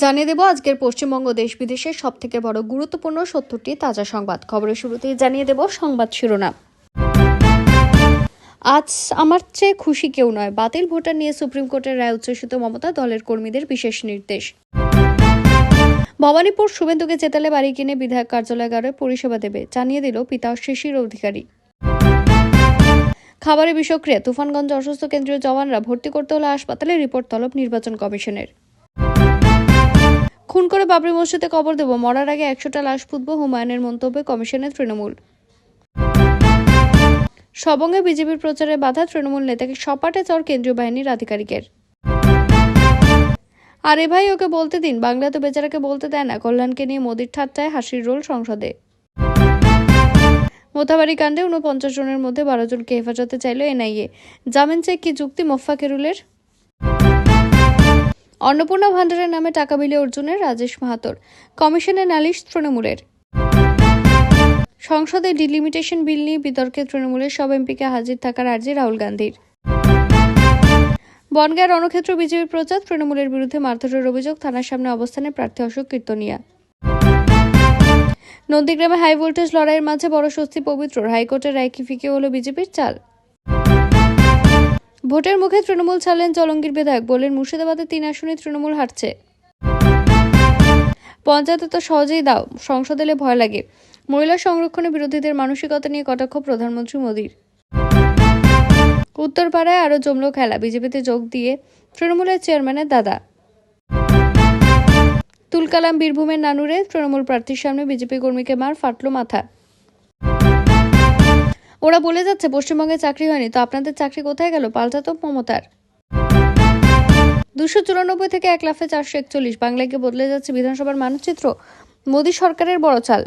জানিয়ে দেব আজকের পশ্চিমবঙ্গ দেশ বিদেশের সবথেকে বড় গুরুত্বপূর্ণ 70টি তাজা সংবাদ। খবরের শুরুতেই জানিয়ে দেব সংবাদ শিরোনাম। আজ আমার চেয়ে খুশি কেউ নয়, বাতিল ভোটার নিয়ে সুপ্রিম কোর্টের রায় উচ্ছ্বসিত মমতা, দলের কর্মীদের বিশেষ নির্দেশ। ভবানীপুর শুভেন্দুকে জেতালে বাড়ি কিনে বিধায়ক কার্যালয় পরিষেবা দেবে, জানিয়ে দিল পিতা শিশির অধিকারী। খাবারে বিষক্রিয়া, তুফানগঞ্জ অসুস্থ কেন্দ্রীয় জওয়ানরা ভর্তি করতে হলে হাসপাতালে, রিপোর্ট তলব নির্বাচন কমিশনের। খুন করে বাবরি মসজিদে কবর দেব, মরার আগে 100টা লাশ পুঁতব, হুমায়ুনের মন্তব্যে কমিশনের তৃণমূল। সবঙ্গে বিজেপির প্রচারে বাধা, তৃণমূল নেতাকে সপাটে চর কেন্দ্রীয় বাহিনীর আধিকারিকের। আরে ভাই ওকে বলতে দিন, বাংলা তো বেচারাকে বলতে দেয় না। কল্যাণকে নিয়ে মোদির ঠাট্টায় হাসির রোল সংসদে। মোথাবাড়ি কাণ্ডে 49 জনের মধ্যে 12 জনকে হেফাজতে চাইল এনআইএ, জামিন চেয়ে কি যুক্তি মোফাকেরুলের। অন্নপূর্ণা ভান্ডারের নামে টাকা বিলে অর্জুনের, রাজেশ মাহাতোর। কমিশনে নালিশ তৃণমূলের। সংসদে ডিলিমিটেশন বিল নিয়ে বিতর্কে তৃণমূলের সব এমপিকে হাজির থাকার আর্জি রাহুল গান্ধীর। বনগাঁয় রণক্ষেত্র বিজেপির প্রচার, তৃণমূলের বিরুদ্ধে মারধরের অভিযোগ, থানার সামনে অবস্থানে প্রার্থী অশোক কীর্তনিয়া। নন্দীগ্রামে হাই ভোল্টেজ লড়াইয়ের মাঝে বড় স্বস্তি পবিত্রর, হাইকোর্টের রায় কি ফিকে হলো বিজেপির চাল। ভোটের মুখে তৃণমূল ছাড়লেন জলঙ্গির বিধায়ক, বললেন মুর্শিদাবাদে 3 আসনে তৃণমূল হারছে। পঞ্চায়েতে তো সহজেই দাও, সংসদ এলে ভয় লাগে। মহিলা সংরক্ষণে বিরোধীদের মানসিকতা নিয়ে কটাক্ষ প্রধানমন্ত্রী মোদীর। উত্তরপাড়ায় আরো জমল খেলা, বিজেপিতে যোগ দিয়ে তৃণমূলের চেয়ারম্যানের দাদা। তুলকালাম বীরভূমের নানুরে, তৃণমূল প্রার্থীর সামনে বিজেপি কর্মীকে মার, ফাটলো মাথা। ওরা বলে যাচ্ছে পশ্চিমবঙ্গে চাকরি হয়নি, তো আপনাদের চাকরি কোথায় গেল, পাল্টাতো মমতার। 294 থেকে 1 লাফে 441, বাংলাকে বদলে যাচ্ছে বিধানসভার মানচিত্র, মোদী সরকারের বড় চাল।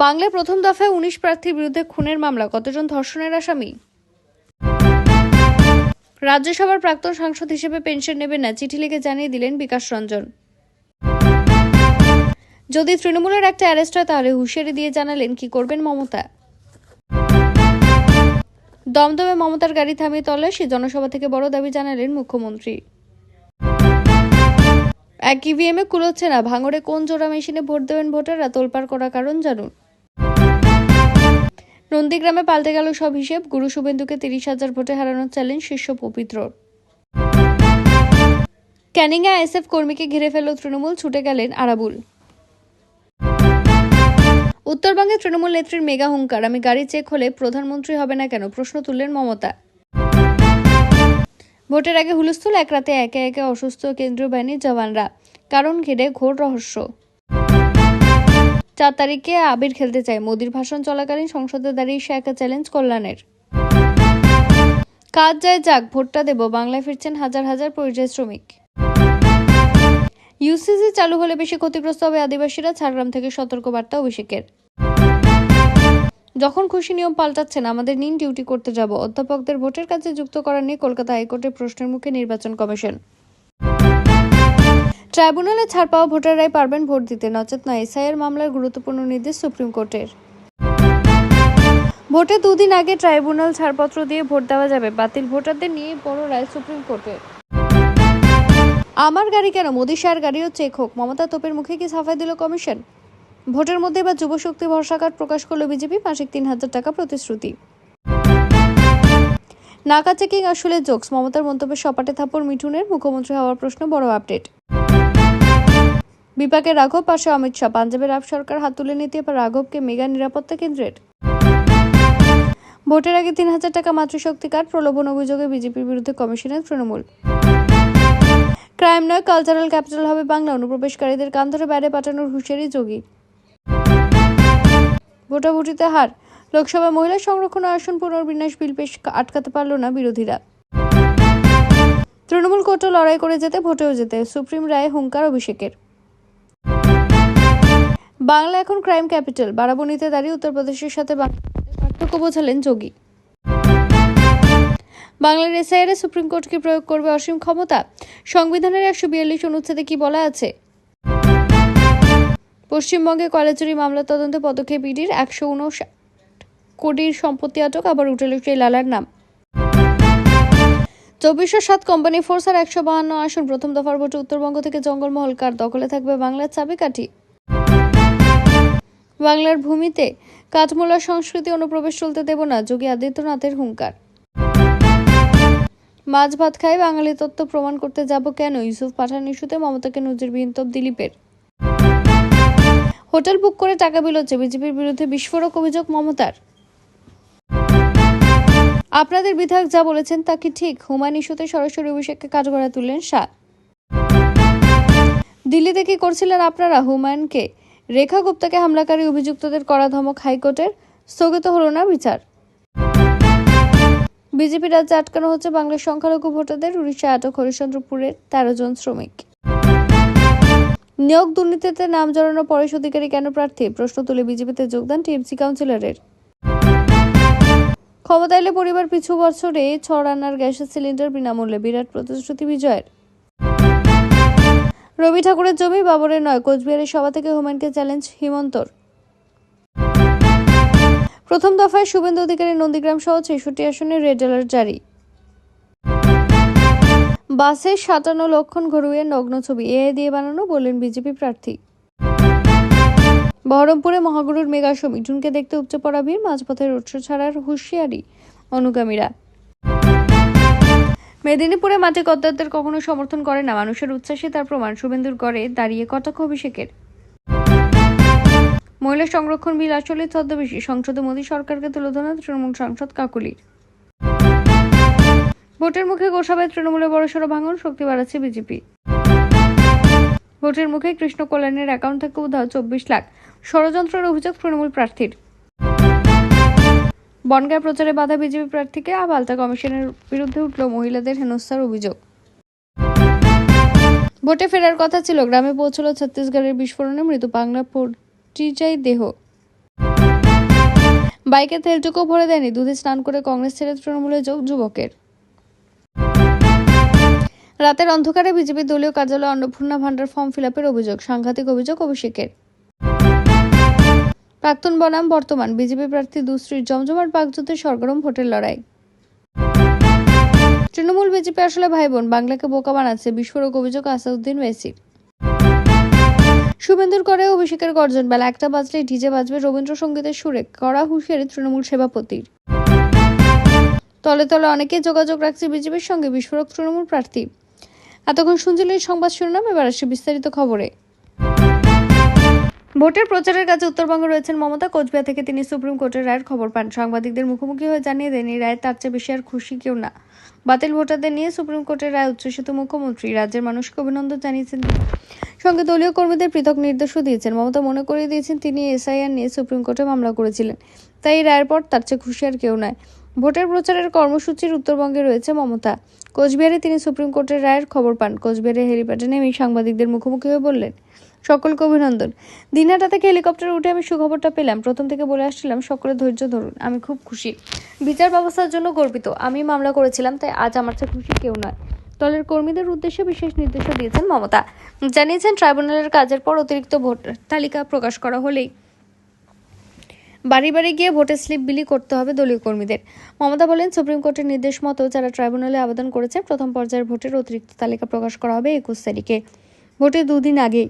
বাংলায় প্রথম দফায় 19 প্রার্থীর বিরুদ্ধে খুনের মামলা, কতজন ধর্ষণের আসামি। রাজ্যসভার প্রাক্তন সাংসদ হিসেবে পেনশন নেবেন না, চিঠি লিখে জানিয়ে দিলেন বিকাশ রঞ্জন। যদি তৃণমূলের একটা অ্যারেস্ট হয় তাহলে হুঁশিয়ারি দিয়ে জানালেন কি করবেন মমতা। দমদমে মমতার গাড়ি থামিয়ে তল্লাশি, জনসভা থেকে বড় দাবি জানালেন মুখ্যমন্ত্রী। এক ইভিএমে কুলোচ্ছে না, ভাঙড়ে কোন জোড়া মেশিনে ভোট দেবেন ভোটাররা, তোলপাড় করার কারণ জানুন। নন্দীগ্রামে পাল্টে গেল সব হিসেব, গুরু শুভেন্দুকে 30,000 ভোটে হারানোর চ্যালেঞ্জ শীর্ষ পবিত্র। ক্যানিংয়ে আইএসএফ কর্মীকে ঘিরে ফেলল তৃণমূল, ছুটে গেলেন আরাবুল। উত্তরবঙ্গে তৃণমূল নেত্রীর মেগা হুঙ্কার, আমি গাড়ি চেক হলে প্রধানমন্ত্রী হবে না কেন, প্রশ্ন তুললেন মমতা। ভোটের আগে হুলস্থুল, এক রাতে একে একে অসুস্থ কেন্দ্রীয় বাহিনীর জওয়ানরা, কারণ ঘিরে ঘোর রহস্য। 4 তারিখে আবির খেলতে চায়, মোদির ভাষণ চলাকালীন সংসদে দাঁড়িয়ে সে একা চ্যালেঞ্জ কল্যাণের। কাজ যায় যাক, ভোটটা দেব, বাংলায় ফিরছেন হাজার হাজার পরিযায়ী শ্রমিক। ইউসিসি চালু হলে বেশি ক্ষতিগ্রস্ত হবে আদিবাসীরা, ঝাড়গ্রাম থেকে সতর্কবার্তা অভিষেকের। যখন খুশি নিয়ম পাল্টাচ্ছেন, আমাদের নিন, ডিউটি করতে যাব। অধ্যাপকদের ভোটের কাজে যুক্ত করা নিয়ে কলকাতা হাইকোর্টের প্রশ্নের মুখে নির্বাচন কমিশন। ট্রাইব্যুনালে ছাড় পাওয়া ভোটাররাই পারবেন ভোট দিতে, নচেত নয়, এসআইআর মামলার গুরুত্বপূর্ণ নির্দেশ সুপ্রিম কোর্টের। ভোটে 2 দিন আগে ট্রাইব্যুনাল ছাড়পত্র দিয়ে ভোট দেওয়া যাবে, বাতিল ভোটারদের নিয়ে বড় রায় সুপ্রিম কোর্টের। আমার গাড়ি কেন, মোদী শাহর গাড়িও চেক হোক, মমতা তোপের মুখে কি সাফাই দিল কমিশন। ভোটের মধ্যে এবার যুবশক্তি ভরসা কার্ড প্রকাশ করল বিজেপি, মাসিক 3,000 টাকা প্রতিশ্রুতি। নাকা চেকিং আসলে জোকস, মমতার মন্তব্যে সপাটে থাপ্পড় মিঠুনের, মুখ্যমন্ত্রী হওয়ার প্রশ্ন বড় আপডেট। বিপাকে রাঘব, পাশে অমিত শাহ, পাঞ্জাবের আপ সরকার হাত তুলে নিতে এবার রাঘবকে মেগা নিরাপত্তা কেন্দ্রের। ভোটের আগে 3,000 টাকা মাতৃশক্তি কার্ড, প্রলোভন অভিযোগে বিজেপির বিরুদ্ধে কমিশনের তৃণমূল। ক্রাইম নয়, কালচারাল ক্যাপিটাল হবে বাংলা, অনুপ্রবেশকারীদের কান ধরে বাইরে পাঠানোর হুঁশিয়ারি যোগী। ভোটাভুটিতে হার, লোকসভা মহিলা সংরক্ষণ আসন পুনর্বিন্যাস বিল পেশ আটকাতে পারল না বিরোধীরা। তৃণমূল কোর্টে লড়াই করে যেতে, ভোটেও যেতে, সুপ্রিম রায়ে হুঙ্কার অভিষেকের। বাংলা এখন ক্রাইম ক্যাপিটাল, বারাবণীতে দাঁড়িয়ে উত্তরপ্রদেশের সাথে পার্থক্য বোঝালেন যোগী। বাংলার এসআইআরে সুপ্রিম কোর্ট কি প্রয়োগ করবে অসীম ক্ষমতা, সংবিধানের 142 অনুচ্ছেদে কি বলা আছে। পশ্চিমবঙ্গে কয়লা চুরি মামলা তদন্তে পদক্ষেপ ইডির, 159 কোটির সম্পত্তি আটক, আবার উঠল সেই লালার নাম। 2407 কোম্পানি ফোর্স আর 152 আসন প্রথম দফার ভোটে উত্তরবঙ্গ থেকে জঙ্গলমহল কার দখলে থাকবে বাংলার চাবিকাঠি। বাংলার ভূমিতে কাঠমোলার সংস্কৃতি অনুপ্রবেশ চলতে দেব না, যোগী আদিত্যনাথের হুঙ্কার। মাছ ভাত খাই বাঙালি তত্ত্ব প্রমাণ করতে যাব কেন, ইউসুফ পাঠান ইস্যুতে মমতাকে নজিরবিহীন তোপ দিলীপের। হোটেল বুক করে টাকা বিলোচ্ছে, বিজেপির বিরুদ্ধে বিস্ফোরক অভিযোগ মমতার। আপনাদের বিধায়ক যা বলেছেন তা কি ঠিক, হুমায়ুন ইস্যুতে সরাসরি অভিষেককে কাঠগড়ায় তুললেন শাহ। দিল্লিতে কি করছিলেন আপনারা, হুমায়ুনকে রেখা গুপ্তাকে হামলাকারী অভিযুক্তদের কড়া ধমক হাইকোর্টের, স্থগিত হলো না বিচার। বিজেপি রাজ্যে আটকানো হচ্ছে বাংলার সংখ্যালঘু ভোটারদের, উড়িষ্যায় আটক হরিশ্চন্দ্রপুরের 13 জন শ্রমিক। নিয়োগ দুর্নীতিতে নাম জড়ানো পরেশ অধিকারী কেন প্রার্থী, প্রশ্ন তুলে বিজেপিতে যোগদান টিএমসি কাউন্সিলরের। ক্ষমতা এলে পরিবার পিছু বছরে 6 রান্নার গ্যাসের সিলিন্ডার বিনামূল্যে, বিরাট প্রতিশ্রুতি বিজয়ের। রবি ঠাকুরের জমি বাবরের নয়, কোচবিহারের সভা থেকে হুমায়ুনকে চ্যালেঞ্জ হিমন্তর। প্রথম দফায় শুভেন্দু অধিকারী নন্দীগ্রাম সহ 66 আসনে রেড অ্যালার্ট জারি। বাসে 57 লক্ষণ ঘরুইয়ের নগ্ন ছবি এআই দিয়ে বানানো, বললেন বিজেপি প্রার্থী। বহরমপুরে মহাগুরুর মেগা শো, মিঠুনকে দেখতে উপচে পড়া ভিড়, মাঝপথে রোড শো ছাড়ার হুঁশিয়ারি অনুগামীরা। মেদিনীপুরে মাঠে গদ্দারদের কখনো সমর্থন করে না, মানুষের উচ্ছ্বাসে তার প্রমাণ, শুভেন্দুর গড়ে দাঁড়িয়ে কটাক্ষ অভিষেকের। মহিলা সংরক্ষণ বিল আসলে ছদ্মবেশী, সংসদে মোদী সরকারকে তুলে ধরা তৃণমূল সাংসদ কাকুলির। ভোটের মুখে গোসাবায় তৃণমূলের বড়সড় ভাঙন, শক্তি বাড়াচ্ছে বিজেপি। ভোটের মুখে কৃষ্ণ কল্যাণের অ্যাকাউন্ট থেকে উধাও 24 লাখ, ষড়যন্ত্রের অভিযোগ তৃণমূল প্রার্থীর। বনগাঁ প্রচারে বাধা বিজেপি প্রার্থীকে, আবালতা কমিশনের বিরুদ্ধে উঠল মহিলাদের হেনস্থার অভিযোগ। ভোটে ফেরার কথা ছিল, গ্রামে পৌঁছল ছত্তিশগড়ের বিস্ফোরণে মৃত বাংলা পরিযায়ী দেহ। বাইকে তেলটুকু ভরে দেয়নি, দুধে স্নান করে কংগ্রেস ছেড়ে তৃণমূলে যোগ যুবকের। রাতের অন্ধকারে বিজেপি দলীয় কার্যালয়ে অন্নপূর্ণা ভান্ডার ফর্ম ফিল-আপের অভিযোগ, সাংঘাতিক অভিযোগ অভিষেকের। প্রাক্তন বনাম বর্তমান বিজেপি প্রার্থী দুশ্রীর জমজমাট বাগযুদ্ধে সরগরম ভোটের লড়াই। তৃণমূল বিজেপি আসলে ভাই বোন, বাংলাকে বোকা বানাচ্ছে, বিস্ফোরক অভিযোগ আসাদুদ্দিন ওয়েসির। শুভেন্দুর করে অভিষেকের গর্জন, বেলা 1টা বাজলে ডিজে বাজবে রবীন্দ্রসঙ্গীতের সুরে, কড়া হুঁশিয়ারি তৃণমূল সেবাপতির। তলে তলে অনেকেই যোগাযোগ রাখছে বিজেপির সঙ্গে, বিস্ফোরক তৃণমূল প্রার্থী। এতক্ষণ শুনছিলেন সংবাদ শিরোনাম, এবার আসছে বিস্তারিত খবরে। ভোটের প্রচারের কাছে উত্তরবঙ্গে রয়েছেন মমতা। কোচবিহার থেকে তিনি সুপ্রিম কোর্টের রায়ের খবর পান, সাংবাদিকদের মুখোমুখি হয়ে জানিয়ে দেন এই রায় তার চেয়ে বেশি আর খুশি কেউ না। বাতিল ভোটারদের নিয়ে সুপ্রিম কোর্টের রায় উচ্ছ্বসিত মুখ্যমন্ত্রী, রাজ্যের মানুষকে অভিনন্দন জানিয়েছেন, সঙ্গে দলীয় কর্মীদের পৃথক নির্দেশও দিয়েছেন। মমতা মনে করিয়ে দিয়েছেন তিনি এসআইআর নিয়ে সুপ্রিম কোর্টে মামলা করেছিলেন, তাই এই রায়ের পর তার চেয়ে খুশি আর কেউ নয়। ভোটের প্রচারের কর্মসূচির উত্তরবঙ্গে রয়েছে মমতা। কোচবিহারে তিনি সুপ্রিম কোর্টের রায়ের খবর পান, কোচবিহারের হেলিপ্যাডে নেমে সাংবাদিকদের মুখোমুখি হয়ে বললেন, সকলকে অভিনন্দন। দিনহাটা থেকে হেলিকপ্টারে উঠে আমি সুখবরটা পেলাম, প্রথম থেকে বলে আসছিলাম সকলে ধৈর্য ধরুন, আমি খুব খুশি, বিচার ব্যবস্থার জন্য গর্বিত। আমি মামলা করেছিলাম, তাই আজ আমার চেয়ে খুশি কেউ নয়। দলের কর্মীদের উদ্দেশ্যে বিশেষ নির্দেশও দিয়েছেন মমতা, জানিয়েছেন ট্রাইব্যুনালের কাজের পর অতিরিক্ত ভোটার তালিকা প্রকাশ করা হলেই বাড়ি বাড়ি গিয়ে ভোটের স্লিপ বিলি করতে হবে দলীয় কর্মীদের। মমতা বলেন, সুপ্রিম কোর্টের নির্দেশ মতো যারা ট্রাইব্যুনালে আবেদন করেছে প্রথম পর্যায়ের ভোটের অতিরিক্ত তালিকা প্রকাশ করা হবে 21 তারিখে, ভোটের 2 দিন আগে।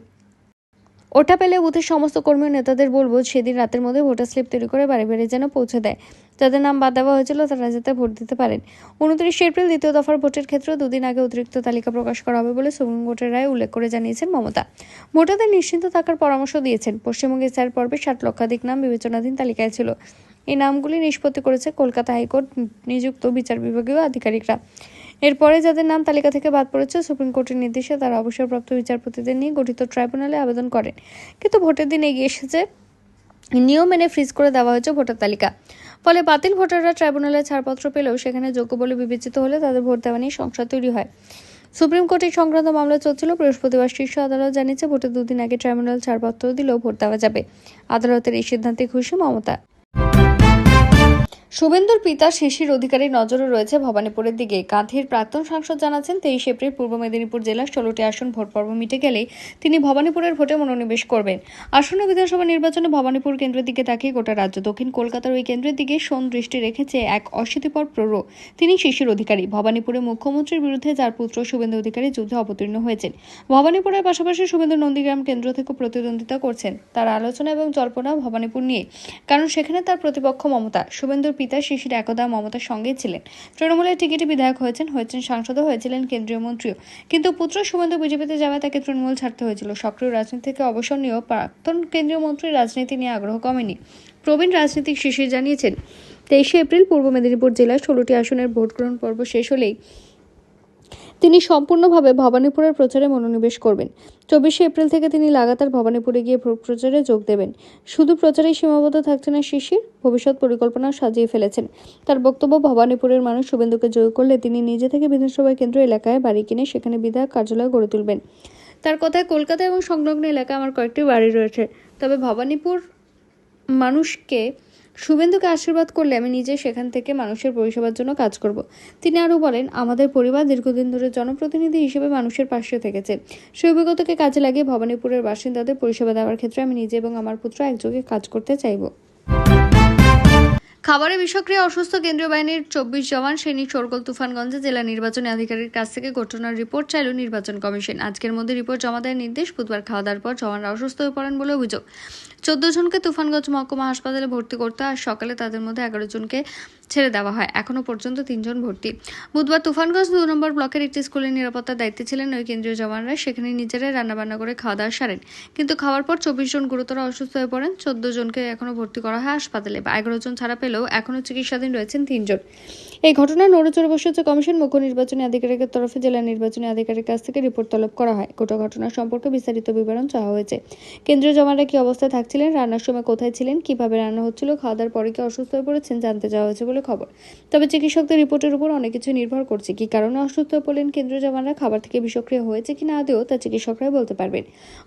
ওটা পেলে বুথের সমস্ত কর্মী ও নেতাদের বলবো সেদিন রাতের মধ্যে ভোটার স্লিপ তৈরি করে বাড়ি বাড়ি যেন পৌঁছে দেয়, যাদের নাম বাদ দেওয়া হয়েছিল তারা যাতে ভোট দিতে পারেন। 29 এপ্রিল দ্বিতীয় দফার ভোটের ক্ষেত্রেও 2 দিন আগে অতিরিক্ত তালিকা প্রকাশ করা হবে বলে সুপ্রিম কোর্টের রায় উল্লেখ করে জানিয়েছেন মমতা। ভোটারদের নিশ্চিন্ত থাকার পরামর্শ দিয়েছেন। পশ্চিমবঙ্গে এসআইআর পর্বে 60 লক্ষাধিক নাম বিবেচনাধীন তালিকায় ছিল। এই নামগুলি নিষ্পত্তি করেছে কলকাতা হাইকোর্ট নিযুক্ত বিচার বিভাগীয় আধিকারিকরা। এরপরে যাদের নাম তালিকা থেকে বাদ পড়েছে, সুপ্রিম কোর্টের নির্দেশে তারা অবসরপ্রাপ্ত বিচারপতিদের নিয়ে গঠিত ট্রাইব্যুনালে আবেদন করেন, কিন্তু ভোটের দিন এগিয়ে এসেছে, নিয়ম মেনে ফ্রিজ করে দেওয়া হয়েছে ভোটার তালিকা। ফলে বাতিল ভোটাররা ট্রাইব্যুনালে ছাড়পত্র পেলেও সেখানে যোগ্য বলে বিবেচিত হলে তাদের ভোট দেওয়া নিয়ে সংশয় তৈরি হয়। সুপ্রিম কোর্টে সংক্রান্ত মামলা চলছিল। বৃহস্পতিবার শীর্ষ আদালত জানিয়েছে ভোটের 2 দিন আগে ট্রাইব্যুনাল ছাড়পত্র দিলেও ভোট দেওয়া যাবে। আদালতের এই সিদ্ধান্তে খুশি মমতা। শুভেন্দুর পিতা শিশির অধিকারীর নজরও রয়েছে ভবানীপুরের দিকে। কাঁথির প্রাক্তন সাংসদ জানাচ্ছেন, 23 এপ্রিল পূর্ব মেদিনীপুর জেলার 16টি আসন ভোট পর্ব মিটে গেলেই তিনি ভবানীপুরের ভোটে মনোনিবেশ করবেন। আসন্ন বিধানসভা নির্বাচনে ভবানীপুর কেন্দ্রের দিকে তাকিয়ে গোটা রাজ্য দক্ষিণ কলকাতার ওই কেন্দ্রের দিকে শোন দৃষ্টি রেখেছে এক অশীতিপর প্রৌঢ়। তিনি শিশির অধিকারী, ভবানীপুরে মুখ্যমন্ত্রীর বিরুদ্ধে যার পুত্র শুভেন্দু অধিকারী যুদ্ধে অবতীর্ণ হয়েছেন। ভবানীপুরের পাশাপাশি শুভেন্দু নন্দীগ্রাম কেন্দ্র থেকে প্রতিদ্বন্দ্বিতা করছেন। তার আলোচনা এবং জল্পনা ভবানীপুর নিয়ে, কারণ সেখানে তার প্রতিপক্ষ মমতা। শুভেন্দুর পিতা শিশির একদা মমতার সঙ্গেই ছিলেন, তৃণমূলের টিকিটে বিধায়ক হয়েছেন সাংসদও হয়েছিলেন, কেন্দ্রীয় মন্ত্রীও। কিন্তু পুত্র শুভেন্দু বিজেপিতে যাওয়ায় তাকে তৃণমূল ছাড়তে হয়েছিল। সক্রিয় রাজনীতি থেকে অবসর নিয়েও প্রাক্তন কেন্দ্রীয় মন্ত্রীর রাজনীতি নিয়ে আগ্রহ কমেনি। প্রবীণ রাজনীতিক শিশির জানিয়েছেন, 23 এপ্রিল পূর্ব মেদিনীপুর জেলার 16টি আসনের ভোট গ্রহণ পর্ব শেষ হলেই তিনি সম্পূর্ণভাবে ভবানীপুরের প্রচারে মনোনিবেশ করবেন। 24 এপ্রিল থেকে তিনি লাগাতার ভবানীপুরে গিয়ে ভোট প্রচারে যোগ দেবেন। শুধু প্রচারেই সীমাবদ্ধ থাকছে না শিশির, ভবিষ্যৎ পরিকল্পনা সাজিয়ে ফেলেছেন। তার বক্তব্য, ভবানীপুরের মানুষ শুভেন্দুকে জয় করলে তিনি নিজে থেকে বিধানসভা কেন্দ্র এলাকায় বাড়ি কিনে সেখানে বিধায়ক কার্যালয় গড়ে তুলবেন। তার কথায়, কলকাতা এবং সংলগ্ন এলাকায় আমার কয়েকটি বাড়ি রয়েছে, তবে ভবানীপুর মানুষকে শুভেন্দুকে আশীর্বাদ করলে আমি নিজে সেখান থেকে মানুষের পরিষেবার জন্য কাজ করব। তিনি আরও বলেন, আমাদের পরিবার দীর্ঘদিন ধরে জনপ্রতিনিধি হিসেবে মানুষের পাশে থেকেছে। সেই অভিজ্ঞতাকে কাজে লাগিয়ে ভবানীপুরের বাসিন্দাদের পরিষেবা দেওয়ার ক্ষেত্রে আমি নিজে এবং আমার পুত্র একযোগে কাজ করতে চাইব। খাবারে বিষক্রিয়া অসুস্থ কেন্দ্রীয় বাহিনীর 24 জওয়ান সেনী শোরগোল তুফানগঞ্জে জেলা নির্বাচনী আধিকারিকের কাছ থেকে ঘটনার রিপোর্ট চাইল নির্বাচন কমিশন। আজকের মধ্যে রিপোর্ট জমা দেওয়ার নির্দেশ। বুধবার খাওয়া দাওয়ার পর জওয়ানরা অসুস্থ হয়ে পড়েন বলে অভিযোগ। 14 জনকে তুফানগঞ্জ মহকুমা হাসপাতালে ভর্তি করতে আজ সকালে তাদের মধ্যে 11 জনকে ছেড়ে দেওয়া হয়। এখনো পর্যন্ত 3 জন ভর্তি। বুধবার তুফানগঞ্জ 2 নম্বর ব্লকের একটি স্কুলের নিরাপত্তার দায়িত্বে ছিলেন ওই কেন্দ্রীয় জওয়ানরা। সেখানে নিজেরাই রান্নাবান্না করে খাওয়া দাওয়া সারেন, কিন্তু খাওয়ার পর 24 জন গুরুতর অসুস্থ হয়ে পড়েন। 14 জনকে এখনো ভর্তি করা হয় হাসপাতালে। 11 জন ছাড়া পেলেও এখনো চিকিৎসাধীন রয়েছেন 3 জন। এই ঘটনায় নড়েচড়ে বসেছে কমিশন। মুখ্য নির্বাচনী আধিকারিকের তরফে জেলা নির্বাচনী আধিকারিকের কাছ থেকে রিপোর্ট তলব করা হয়। গোটা ঘটনা সম্পর্কে বিস্তারিত বিবরণ চাওয়া হয়েছে। কেন্দ্রীয় জওয়ানরা কি অবস্থায় থাকছিলেন, রান্নার সময় কোথায় ছিলেন, কিভাবে রান্না হচ্ছিল, খাওয়া দাওয়ার পরে কি অসুস্থ হয়ে পড়েছেন জানতে চাওয়া হয়েছে বলে খবর। তবে চিকিৎসকদের রিপোর্টের উপর অনেক কিছু নির্ভর করছে। কি কারণে অসুস্থ হয়ে পড়লেন কেন্দ্রীয় জওয়ানরা, খাবার থেকে বিষক্রিয়া হয়েছে কিনা আদৌ, তা চিকিৎসকরাই বলতে পারবেন।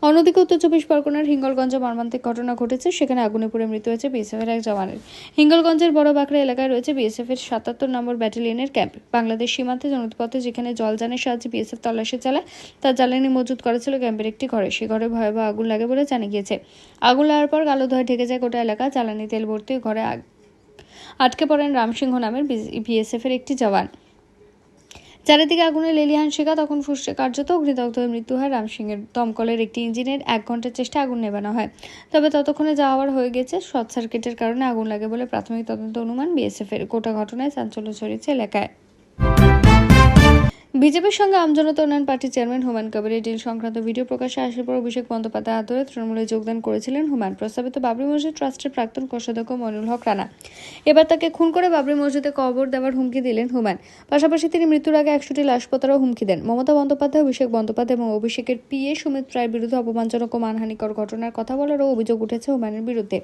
অন্যদিকে উত্তর 24 পরগনার হিঙ্গলগঞ্জে মর্মান্তিক ঘটনা ঘটেছে। সেখানে আগুনে পুড়ে মৃত্যু হয়েছে বিএসএফের এক জওয়ানের। হিঙ্গলগঞ্জের বড় বাঁকড়া এলাকায় রয়েছে বিএসএফের 77 নম্বর ব্যাটালিয়নের ক্যাম্প। বাংলাদেশ সীমান্তে নদীপথে যেখানে জলযানের সাহায্যে বিএসএফ তল্লাশি চালায়, তার জ্বালানি মজুত করা ছিল ক্যাম্পের একটি ঘরে। সেই ঘরে ভয়াবহ আগুন লাগে বলে জানা গিয়েছে। আগুন লাগার পর কালো ধোঁয়ায় ঢেকে যায় গোটা এলাকা। জ্বালানি তেল ভর্তি ঘরে আটকে পড়েন রামসিংহ নামের বিএসএফের একটি জওয়ান। চারিদিকে আগুনে লেলিহান শিখা। তখন ফুসছে কার্যত অগ্নিদগ্ধ হয়ে মৃত্যু হয় রামসিংহের। দমকলের একটি ইঞ্জিনের 1 ঘন্টার চেষ্টা আগুন নেভানো হয়, তবে ততক্ষণে যাওয়ার হয়ে গেছে। শর্ট সার্কিটের কারণে আগুন লাগে বলে প্রাথমিক তদন্ত অনুমান বিএসএফের। গোটা ঘটনায় চাঞ্চল্য ছড়িয়েছে এলাকায়। বিজেপির সঙ্গে আমজনতা উন্নয়ন পার্টির চেয়ারম্যান হুমায়ুন কবিরের ডিল সংক্রান্ত ভিডিও প্রকাশে আসার পর অভিষেক বন্দ্যোপাধ্যায় আদরে তৃণমূলে যোগদান করেছিলেন হুমায়ুন। প্রস্তাবিত বাবরি মসজিদ ট্রাস্টের প্রাক্তন কোষাধ্যক্ষ মইনুল হক রানা এবার তাকে খুন করে বাবরি মসজিদে কবর দেওয়ার হুমকি দিলেন হুমায়ুন। পাশাপাশি তিনি মৃত্যুর আগে 100টি লাশ পোতারও হুমকি দেন। মমতা বন্দ্যোপাধ্যায়, অভিষেক বন্দ্যোপাধ্যায় এবং অভিষেকের পিএ সুমিত রায়ের বিরুদ্ধে অপমানজনক ও মানহানিকর ঘটনার কথা বলারও অভিযোগ উঠেছে হুমায়ুনের বিরুদ্ধে।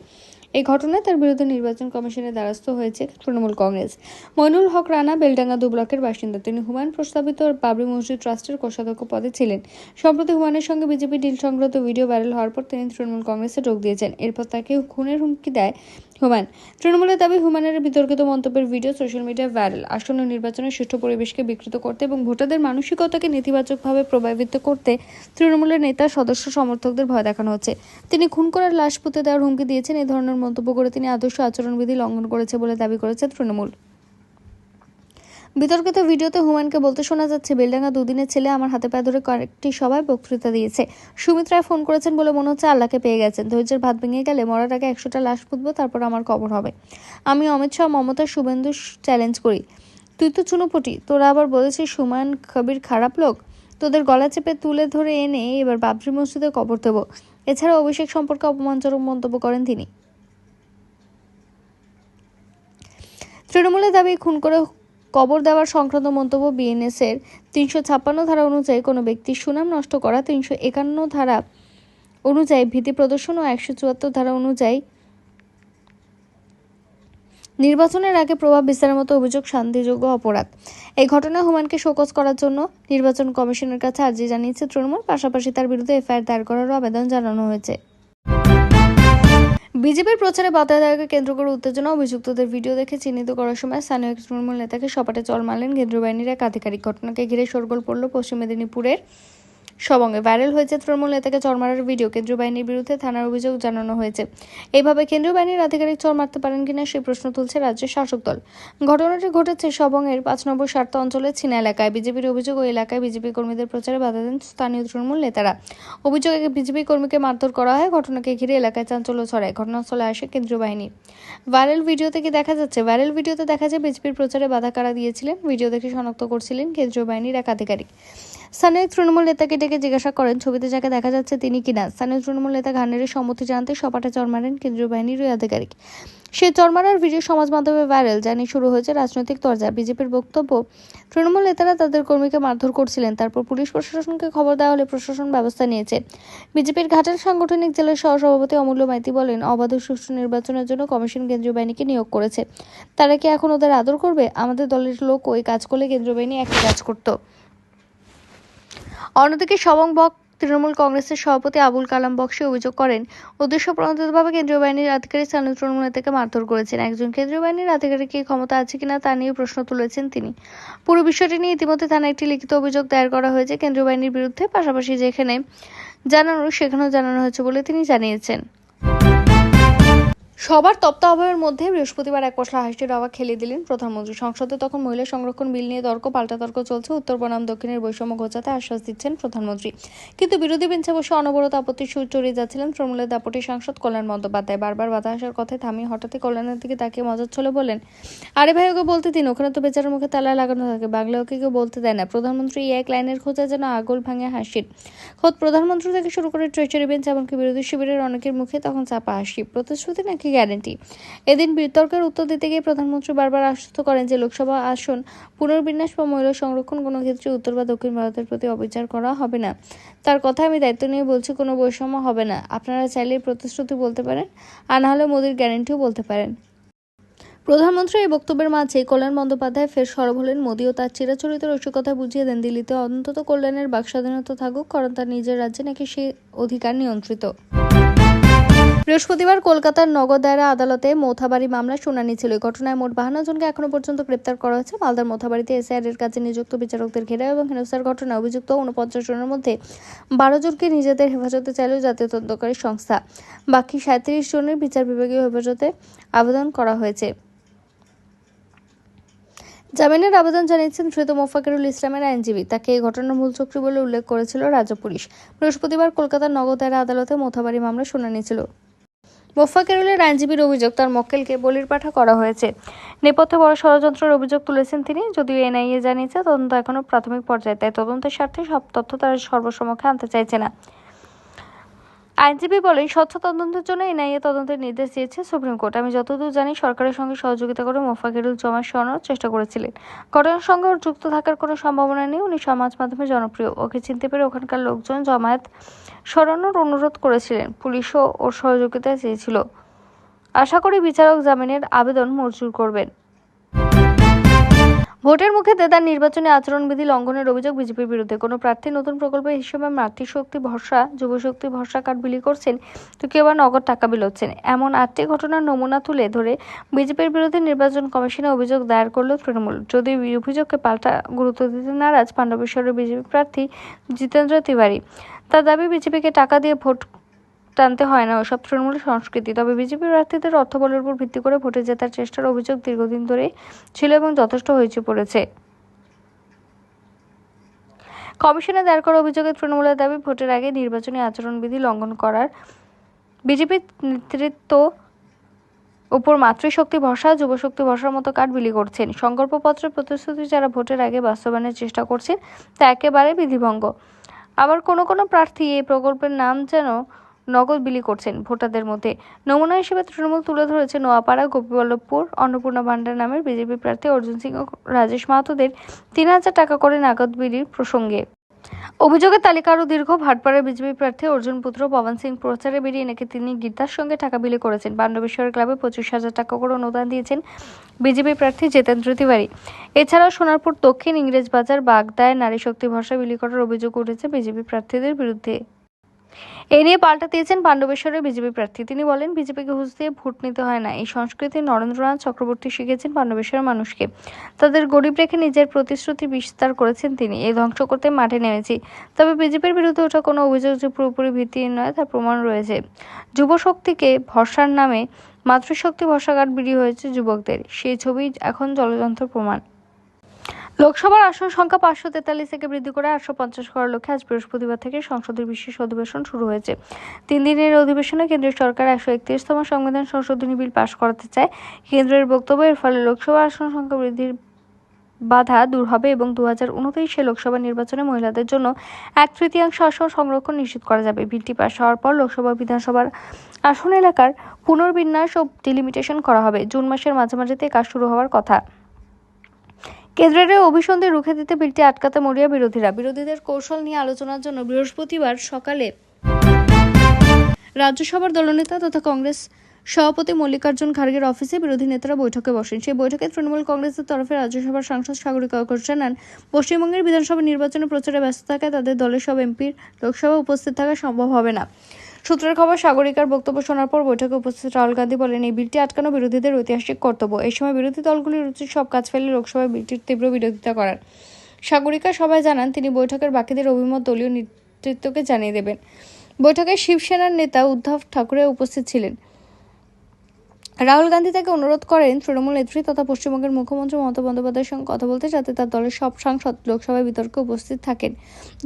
এই ঘটনায় তার বিরুদ্ধে নির্বাচন কমিশনের দ্বারস্থ হয়েছে তৃণমূল কংগ্রেস। মইনুল হক রানা বেলডাঙ্গা 2 ব্লকের বাসিন্দা। তিনি হুমায়ুন প্রস্তাবিত বাবরি মসজিদ ট্রাস্টের কোষাধ্যক্ষ পদে ছিলেন। সম্প্রতি হুমায়ুনের সঙ্গে বিজেপি ডিল সংক্রান্ত ভিডিও ভাইরাল হওয়ার পর তিনি তৃণমূল কংগ্রেসে যোগ দিয়েছেন। এরপর তাকে খুনের হুমকি দেয় হুমায়ুন। তৃণমূলের দাবি, হুমায়ুনের বিতর্কিত মন্তব্যের ভিডিও সোশ্যাল মিডিয়ায় ভাইরাল। আসন্ন নির্বাচনের সুষ্ঠু পরিবেশকে বিকৃত করতে এবং ভোটারদের মানসিকতাকে নেতিবাচকভাবে প্রভাবিত করতে তৃণমূলের নেতা সদস্য সমর্থকদের ভয় দেখানো হচ্ছে। তিনি খুন করার লাশ পুঁতে দেওয়ার হুমকি দিয়েছেন। এই ধরনের মন্তব্য করে তিনি আদর্শ আচরণবিধি লঙ্ঘন করেছে বলে দাবি করেছে তৃণমূল। বিতর্কিত ভিডিওতে হুমায়ুনকে বলতে শোনা যাচ্ছে, বেলডাঙ্গা 2 দিনের ছেলে আমার হাতে পায়ে ধরে কয়েকটি সভায় বক্তৃতা দিয়েছে। সুমিত রায় ফোন করেছেন বলে মনে হচ্ছে আল্লাহকে পেয়ে গেছেন। ধৈর্যের ভাত ভেঙে গেলে মরার আগে 100টা লাশ পুঁতবো, তারপর আমার কবর হবে। আমি অমিত শাহ, মমতা, শুভেন্দু চ্যালেঞ্জ করি, তুই তো চুনোপুটি, তোরা আবার বলেছিস হুমায়ুন কবির খারাপ লোক। তোদের গলা চেপে তুলে ধরে এনে এবার বাবরি মসজিদে কবর দেব। এছাড়া অভিষেক সম্পর্কে অপমানজনক মন্তব্য করেন তিনি। তৃণমূলের দাবি, খুন করে কবর দেওয়ার সংক্রান্ত মন্তব্য বিএনএসের 356 ধারা অনুযায়ী কোনো ব্যক্তির সুনাম নষ্ট করা, 351 ধারা অনুযায়ী ভীতি প্রদর্শন ও 174 ধারা অনুযায়ী নির্বাচনের আগে প্রভাব বিস্তারের মতো অভিযোগ শান্তিযোগ্য অপরাধ। এই ঘটনায় হুমায়ুনকে শোকজ করার জন্য নির্বাচন কমিশনের কাছে আর্জি জানিয়েছে তৃণমূল। পাশাপাশি তার বিরুদ্ধে এফআইআর দায়ের করারও আবেদন জানানো হয়েছে। বিজেপির প্রচারে বাধা দেওয়াকে কেন্দ্র করে উত্তেজনা, অভিযুক্তদের ভিডিও দেখে চিহ্নিত করার সময় স্থানীয় এক তৃণমূল নেতাকে সপাটে চড় মারলেন কেন্দ্রীয় বাহিনীর এক আধিকারিক। ঘটনাকে ঘিরে শোরগোল পড়ল পশ্চিম মেদিনীপুরের সবঙ্গে। ভাইরাল হয়েছে তৃণমূল নেতাকে চড় মারার ভিডিও। কেন্দ্রীয় বাহিনীর বিরুদ্ধে থানার অভিযোগ জানানো হয়েছে। এইভাবে কেন্দ্রীয় বাহিনীর আধিকারিক চড় মারতে পারেন কিনা সেই প্রশ্ন তুলছে রাজ্যের শাসক দল। ঘটনাটি ঘটেছে সবঙ্গের ৫ নম্বর স্বার্থ অঞ্চলের ছিনা এলাকায়। বিজেপির অভিযোগ, ওই এলাকায় বিজেপি কর্মীদের প্রচারে বাধা দেন স্থানীয় তৃণমূল নেতারা। অভিযোগে বিজেপি কর্মীকে মারধর করা হয়। ঘটনাকে ঘিরে এলাকায় চাঞ্চল্য ছড়ায়। ঘটনাস্থলে আসে কেন্দ্রীয় বাহিনী। ভাইরাল ভিডিওতে দেখা যায় বিজেপির প্রচারে বাধা কারা দিয়েছিলেন। ভিডিও দেখে শনাক্ত করছিলেন কেন্দ্রীয় বাহিনীর এক আধিকারিক। স্থানীয় তৃণমূল নেতাকে ডেকে জিজ্ঞাসা করেন ছবিতে যাকে দেখা যাচ্ছে তিনি কিনা। স্থানীয় তৃণমূল নেতা ঘান্ডারের সম্মতি জানতে সপাটে চড় মারেন কেন্দ্রীয় বাহিনীর ওই আধিকারিক। সেই চড় মারার ভিডিও সমাজ মাধ্যমে ভাইরাল, জানিয়ে শুরু হয়েছে রাজনৈতিক তরজা। বিজেপির বক্তব্য, তৃণমূল নেতারা তাদের কর্মীকে মারধর করছিলেন। তারপর পুলিশ প্রশাসনকে খবর দেওয়া হলে প্রশাসন ব্যবস্থা নিয়েছে। বিজেপির ঘাটাল সাংগঠনিক জেলার সহসভাপতি অমূল্য মাইতি বলেন, অবাধ সুষ্ঠু নির্বাচনের জন্য কমিশন কেন্দ্রীয় বাহিনীকে নিয়োগ করেছে। তারা কি এখন ওদের আদর করবে? আমাদের দলের লোক ওই কাজ করলে কেন্দ্রীয় বাহিনী একই কাজ করত। অন্যদিকে সবং ব্লক তৃণমূল কংগ্রেসের সভাপতি আবুল কালাম বক্সি অভিযোগ করেন, উদ্দেশ্যপ্রণোদিতভাবে কেন্দ্রীয় বাহিনীর আধিকারিক স্থানীয় তৃণমূল নেতাকে মারধর করেছেন। একজন কেন্দ্রীয় বাহিনীর আধিকারিক কি ক্ষমতা আছে কিনা তা নিয়ে প্রশ্ন তুলেছেন তিনি। পুরো বিষয়টি নিয়ে ইতিমধ্যে থানায় একটি লিখিত অভিযোগ দায়ের করা হয়েছে কেন্দ্রীয় বাহিনীর বিরুদ্ধে। পাশাপাশি যেখানে সেখানেও জানানো হয়েছে বলে তিনি জানিয়েছেন। সবার তপ্ত আবহের মধ্যে বৃহস্পতিবার এক পশলা হাসির হাওয়া খেলে দিলেন প্রধানমন্ত্রী। সংসদে তখন মহিলা সংরক্ষণ বিল নিয়ে পাল্টা তর্ক চলছে। উত্তর বনাম দক্ষিণের বৈষম্য ঘোচাতে আশ্বাস দিচ্ছেন প্রধানমন্ত্রী। কিন্তু বিরোধী বেঞ্চে বসে অনবরত আপত্তির সুর চড়িয়ে যাচ্ছিলেন তৃণমূলের দাপটি সাংসদ কল্যাণ বন্দ্যোপাধ্যায়। বারবার বাধা আসার কথায় থামিয়ে হঠাৎই কল্যাণের দিকে তাকিয়ে মজার ছলে বলেন, আরে ভাই, ওকে বলতে দিন, ওখানে তো বেচারার মুখে তালা লাগানো থাকে, বাংলা ওকে কেউ বলতে দেয় না। প্রধানমন্ত্রী এক লাইনের খোঁজা যেন আগল ভাঙে হাসির। খোদ প্রধানমন্ত্রী থেকে শুরু করে ট্রেজারি বেঞ্চ এমনকি বিরোধী শিবিরের অনেকের মুখে তখন চাপা হাসি। প্রতিশ্রুতি নাকি গ্যারান্টি? এদিন বিতর্কের উত্তর দিতে গিয়ে প্রধানমন্ত্রী বারবার আশ্বস্ত করেন যে লোকসভা আসন পুনর্বিন্যাস বা মহিলা সংরক্ষণ কোনো ক্ষেত্রে উত্তর বা দক্ষিণ ভারতের প্রতি অবিচার করা হবে না। তার কথা আমি দায়িত্ব নিয়ে বলছি, কোনো বৈষম্য হবে না। আপনারা চাইলে প্রতিশ্রুতি বলতে পারেন, আর না হলে মোদির গ্যারান্টিও বলতে পারেন। প্রধানমন্ত্রী এই বক্তব্যের মাঝেই কল্যাণ বন্দ্যোপাধ্যায় ফের সরব হলেন। মোদিও তার চিরাচরিত রসিকতা বুঝিয়ে দেন, দিল্লিতে অন্তত কল্যাণের বাক স্বাধীনতা থাকুক, কারণ তার নিজের রাজ্যে নাকি সেই অধিকার নিয়ন্ত্রিত। বৃহস্পতিবার কলকাতার নগর দায়রা আদালতে মৌথাবাড়ি মামলার শুনানি ছিল। এই ঘটনায় মোট 52 জনকে এখনো পর্যন্ত গ্রেপ্তার করা হয়েছে। মালদার মৌথাবাড়িতে এসআইআর এর কাজে নিযুক্ত বিচারকদের ঘেরাও এবং হেনস্থার ঘটনায় অভিযুক্ত 49 জনের মধ্যে 12 জনকে নিজেদের হেফাজতে চাইল জাতীয় তদন্তকারী সংস্থা। বাকি 37 জনের বিচার বিভাগীয় হেফাজতে আবেদন করা হয়েছে। জামিনের আবেদন জানিয়েছেন ধৃত মোফাকেরুল ইসলামের আইনজীবী। তাকে এই ঘটনার মূল চক্রী বলে উল্লেখ করেছিল রাজ্য পুলিশ। বৃহস্পতিবার কলকাতার নগর দায়রা আদালতে মৌথাবাড়ি মামলার শুনানি ছিল। মোফাকেরুলের আইনজীবীর অভিযোগ, তার মক্কেলকে বলির পাঠা করা হয়েছে। নেপথ্যে বড় ষড়যন্ত্রের অভিযোগ তুলেছেন তিনি। যদিও এনআইএ জানিয়েছে তদন্ত এখনো প্রাথমিক পর্যায়ে, তাই তদন্তের স্বার্থে সব তথ্য তারা সর্বসমক্ষে আনতে চাইছে না। আইনজীবী বলেন, স্বচ্ছ তদন্তের জন্য এনআইএ তদন্তের নির্দেশ দিয়েছে সুপ্রিম কোর্ট। আমি যতদূর জানি সরকারের সঙ্গে সহযোগিতা করে মোফাকেরুল জমা সরানোর চেষ্টা করেছিলেন। ঘটনার সঙ্গে ওর যুক্ত থাকার কোনো সম্ভাবনা নেই। উনি সমাজ মাধ্যমে জনপ্রিয়। ওকে চিনতে পেরে ওখানকার লোকজন জমায়েত সরানোর অনুরোধ করেছিলেন। পুলিশও ওর সহযোগিতা চেয়েছিল। আশা করি বিচারক জামিনের আবেদন মঞ্জুর করবেন। ভোটের মুখে দেদার নির্বাচনী আচরণবিধি লঙ্ঘনের অভিযোগ বিজেপির বিরুদ্ধে। কোনো প্রার্থী নতুন প্রকল্পের হিসেবে মাতৃশক্তি ভরসা, যুবশক্তি ভরসা কার্ড বিলি করছেন, তো কেউ আবার নগদ টাকা বিলোচ্ছেন। এমন 8টি ঘটনার নমুনা তুলে ধরে বিজেপির বিরুদ্ধে নির্বাচন কমিশনে অভিযোগ দায়ের করল তৃণমূল। যদিও এই অভিযোগকে পাল্টা গুরুত্ব দিতে নারাজ পাণ্ডবেশ্বরের বিজেপি প্রার্থী জিতেন্দ্র তিওয়ারি। তার দাবি, বিজেপিকে টাকা দিয়ে ভোট টানতে হয় না, ওসব তৃণমূলের সংস্কৃতি। তবে বিজেপি প্রার্থীদের অর্থবলের উপর ভিত্তি করে ভোটে জেতার চেষ্টার অভিযোগ দীর্ঘদিন ধরে ছিল এবং যথেষ্ট হয়েছে পড়েছে। কমিশনে দায়ের করা অভিযোগে তৃণমূলের দাবি, ভোটের আগে নির্বাচনী আচরণবিধি লঙ্ঘন করার বিজেপির নেতৃত্ব উপর মাতৃশক্তি ভরসা, যুবশক্তি ভরসার মতো কার্ড বিলি করছেন। সংকল্পপত্রের প্রতিশ্রুতি যারা ভোটের আগে বাস্তবায়নের চেষ্টা করছেন তা একেবারে বিধিভঙ্গ। আবার কোনো প্রার্থী এই প্রকল্পের নাম যেন নগদ বিলি করছেন ভোটারদের মধ্যে। নমুনা হিসেবে তৃণমূল তুলে ধরেছে নোয়াপাড়া, গোপীবল্লভপুর, অন্নপূর্ণা ভান্ডার নামের বিজেপি প্রার্থী অর্জুন সিং ও রাজেশ মাহাতোদের 3000 টাকা করে নগদ বিলির প্রসঙ্গে। অভিযোগের তালিকা আরও দীর্ঘ। ভাটপাড়ার বিজেপি প্রার্থী অর্জুন পুত্র পবন সিং প্রচারে বেরিয়ে নাকি তিনি গীতার সঙ্গে টাকা বিলি করেছেন। পাণ্ডবেশ্বর ক্লাবে 25,000 টাকা করে অনুদান দিয়েছেন বিজেপি প্রার্থী জিতেন্দ্র তিওয়ারি। এছাড়াও সোনারপুর দক্ষিণ, ইংরেজবাজার, বাগদায় নারী শক্তি ভরসা বিলি করার অভিযোগ উঠেছে বিজেপি প্রার্থীদের বিরুদ্ধে। এ নিয়ে পাল্টা দিয়েছেন পাণ্ডবেশ্বরের বিজেপি প্রার্থী। তিনি বলেন, বিজেপিকে ঘুষ দিয়ে ভোট নিতে হয় না। এই সংস্কৃতি নরেন্দ্রনাথ চক্রবর্তী শিখেছেন পাণ্ডবেশ্বরের মানুষকে। তাদের গরিব রেখে নিজের প্রতিশ্রুতি বিস্তার করেছেন তিনি। এই ধ্বংস করতে মাঠে নেমেছি। তবে বিজেপির বিরুদ্ধে ওঠা কোনো অভিযোগ যে পুরোপুরি ভিত্তিহীন নয় তার প্রমাণ রয়েছে। যুবশক্তিকে ভরসার নামে মাতৃশক্তি ভরসাঘাট বিড়ি হয়েছে যুবকদের। সেই ছবি এখন জলযন্ত্র প্রমাণ। লোকসভার আসন সংখ্যা 543 থেকে বৃদ্ধি করে 850 করার লক্ষ্যে আজ বৃহস্পতিবার থেকে সংসদের বিশেষ অধিবেশন শুরু হয়েছে। 3 দিনের অধিবেশনে কেন্দ্রীয় সরকার 131তম সংবিধান সংশোধনী বিল পাশ করাতে চায়। কেন্দ্রের বক্তব্য, এর ফলে লোকসভার আসন সংখ্যা বৃদ্ধির বাধা দূর হবে এবং 2029 লোকসভা নির্বাচনে মহিলাদের জন্য 1/3 আসন সংরক্ষণ নিশ্চিত করা যাবে। বিলটি পাশ হওয়ার পর লোকসভা বিধানসভার আসন এলাকার পুনর্বিন্যাস ও ডিলিমিটেশন করা হবে। জুন মাসের মাঝামাঝিতে কাজ শুরু হওয়ার কথা। কেন্দ্রের অভিসন্ধি রুখে দিতে বিলটি আটকাতে মরিয়া বিরোধীরা। বিরোধীদের কৌশল নিয়ে আলোচনার জন্য বৃহস্পতিবার সকালে রাজ্যসভার দলনেতা তথা কংগ্রেস সভাপতি মল্লিকার্জুন খার্গের অফিসে বিরোধী নেতারা বৈঠকে বসেন। সেই বৈঠকে তৃণমূল কংগ্রেসের তরফে রাজ্যসভার সাংসদ সাগরিকা ঘোষ জানান, পশ্চিমবঙ্গের বিধানসভা নির্বাচনে প্রচারে ব্যস্ত থাকায় তাদের দলের সব এমপির লোকসভায় উপস্থিত থাকা সম্ভব হবে না। সূত্রের খবর, সাগরিকার বক্তব্য শোনার পর বৈঠকে উপস্থিত রাহুল গান্ধী বলেন, এই বিলটি আটকানো বিরোধীদের ঐতিহাসিক কর্তব্য। এই সময় বিরোধী দলগুলির উচিত সব কাজ ফেলে লোকসভায় বিলটির তীব্র বিরোধিতা করার। সাগরিকা সভায় জানান, তিনি বৈঠকের বাকিদের অভিমত দলীয় নেতৃত্বকে জানিয়ে দেবেন। বৈঠকে শিবসেনার নেতা উদ্ধব ঠাকরে উপস্থিত ছিলেন। রাহুল গান্ধী তাকে অনুরোধ করেন তৃণমূল নেত্রী তথা পশ্চিমবঙ্গের মুখ্যমন্ত্রী মমতা বন্দ্যোপাধ্যায়ের সঙ্গে কথা বলতে, যাতে তার দলের সব সাংসদ লোকসভায় বিতর্কে উপস্থিত থাকেন।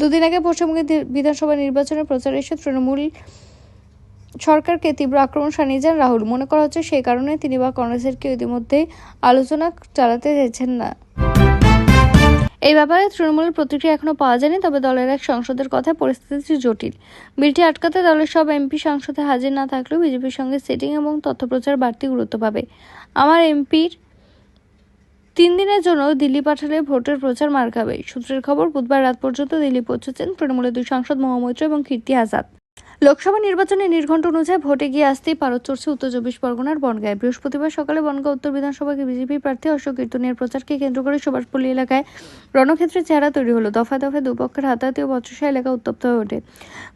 দুদিন আগে পশ্চিমবঙ্গের বিধানসভা নির্বাচনের প্রচারে এসে তৃণমূল সরকারকে তীব্র আক্রমণ শানিয়ে যান রাহুল। মনে করা হচ্ছে সেই কারণে তিনি বা কংগ্রেসের কেউ ইতিমধ্যেই আলোচনা চালাতে চাইছেন না। এই ব্যাপারে তৃণমূলের প্রতিক্রিয়া এখনো পাওয়া যায়নি। তবে দলের এক সাংসদের কথায় পরিস্থিতি জটিল। বিলটি আটকাতে দলের সব এমপি সংসদে হাজির না থাকলেও বিজেপির সঙ্গে সেটিং এবং তথ্যপ্রচার বাড়তি গুরুত্ব পাবে। আমার এমপির 3 দিনের জন্য দিল্লি পাঠালে ভোটের প্রচার মার খাবে। সূত্রের খবর, বুধবার রাত পর্যন্ত দিল্লি পৌঁছেছেন তৃণমূলের 2 সাংসদ মহামৈত্র এবং কীর্তি আজাদ। লোকসভা নির্বাচনে নির্ঘণ্ট অনুযায়ী ভোটে গিয়ে আসতেই পারদ চড়ছে উত্তর 24 পরগনার বনগাঁয়। বৃহস্পতিবার সকালে বনগাঁ উত্তর বিধানসভাকে বিজেপি প্রার্থী অশোক কীর্তনিয়ার প্রচারকে কেন্দ্র করে সুভাষপল্লী এলাকায় রণক্ষেত্রের চেহারা তৈরি হলো। দফায় দফায় দুপক্ষের হাতাহাতি ও বচসা এলাকা উত্তপ্ত হয়ে ওঠে।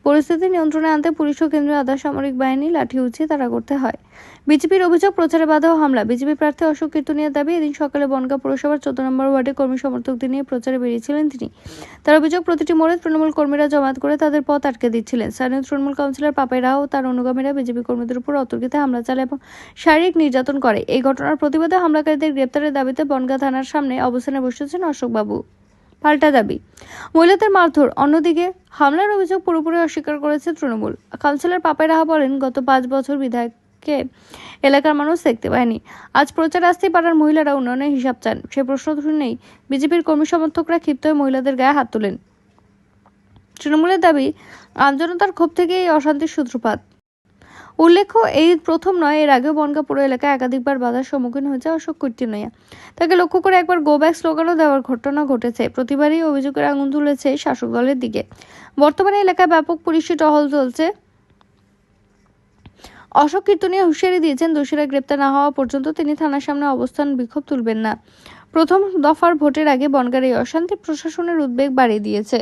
পরিস্থিতি নিয়ন্ত্রণে আনতে পুলিশ ও কেন্দ্রীয় আধা সামরিক বাহিনী লাঠি উঁচিয়ে তাড়া করতে হয়। বিজেপির অভিযোগ, প্রচারে বাধা ও হামলা। বিজেপি প্রার্থী অশোক কীর্তনিয়ার দাবি, এদিন সকালে বনগাঁ পৌরসভার 14 নম্বর ওয়ার্ডে কর্মী সমর্থকদের নিয়ে প্রচারে বেরিয়েছিলেন তিনি। তার অভিযোগ, প্রতিটি মোড়ে তৃণমূল কর্মীরা জমায়েত করে তাদের পথ আটকে দিচ্ছিলেন। স্থানীয় তৃণমূল কাউন্সিলর পাপাই রাও ও তার অনুগামীরা বিজেপি কর্মীদের উপর অতর্কিতে হামলা চালায় এবং শারীরিক নির্যাতন করে। এই ঘটনার প্রতিবাদে হামলাকারীদের গ্রেপ্তারের দাবিতে বনগাঁ থানার সামনে অবস্থানে বসেছেন অশোকবাবু। পাল্টা দাবি, মহিলাদের মারধর। অন্যদিকে হামলার অভিযোগ পুরোপুরি অস্বীকার করেছে তৃণমূল কাউন্সিলর পাপাই রাহা বলেন, গত 5 বছর বিধায়ককে এলাকার মানুষ দেখতে পায়নি। আজ প্রচার আসতেই পাড়ার মহিলারা উন্নয়নের হিসাব চান। সে প্রশ্ন শুনেই বিজেপির কর্মী সমর্থকরা ক্ষিপ্ত হয়ে মহিলাদের গায়ে হাত তোলেন। তৃণমূলের দাবি, আমজনতার ক্ষোভ থেকে এই অশান্তির সূত্রপাত। উল্লেখ্য, এই প্রথম নয়, এর আগেও বনগাঁ পুর এলাকায় একাধিকবার বাধার সম্মুখীন হয়েছে অশোক কীর্তনিয়া। তাকে লক্ষ্য করে একবার গো ব্যাক স্লোগানও দেওয়ার ঘটনা ঘটেছে। প্রতিবারই অভিযোগের আগুন তুলেছে শাসক দলের দিকে। বর্তমানে এলাকায় ব্যাপক পুলিশি টহল চলছে। অশোক কীর্তনিয়া হুঁশিয়ারি দিয়েছেন, দোষীরা গ্রেপ্তার না হওয়া পর্যন্ত তিনি থানার সামনে অবস্থান বিক্ষোভ তুলবেন না। প্রথম দফার ভোটের আগে বনগাঁর এই অশান্তি প্রশাসনের উদ্বেগ বাড়িয়ে দিয়েছে।